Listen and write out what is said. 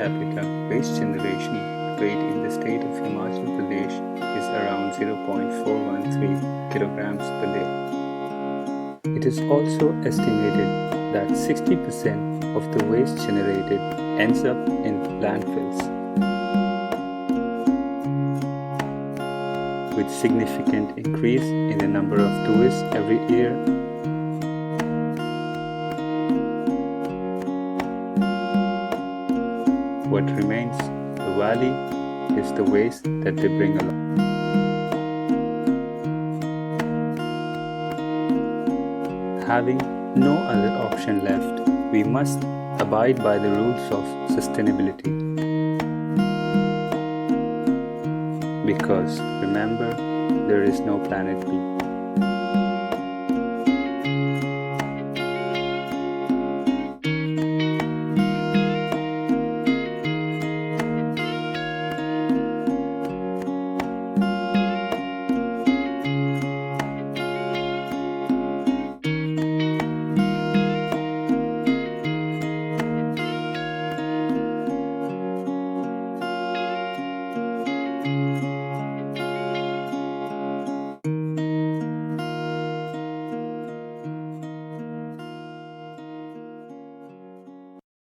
capita waste generation rate in the state of Himachal Pradesh is around 0.413 kilograms per day. It is also estimated that 60% of the waste generated ends up in landfills. With significant increase in the number of tourists every year, what remains the valley is the waste that they bring along. Having no other option left, we must abide by the rules of sustainability. Because remember, there is no planet B.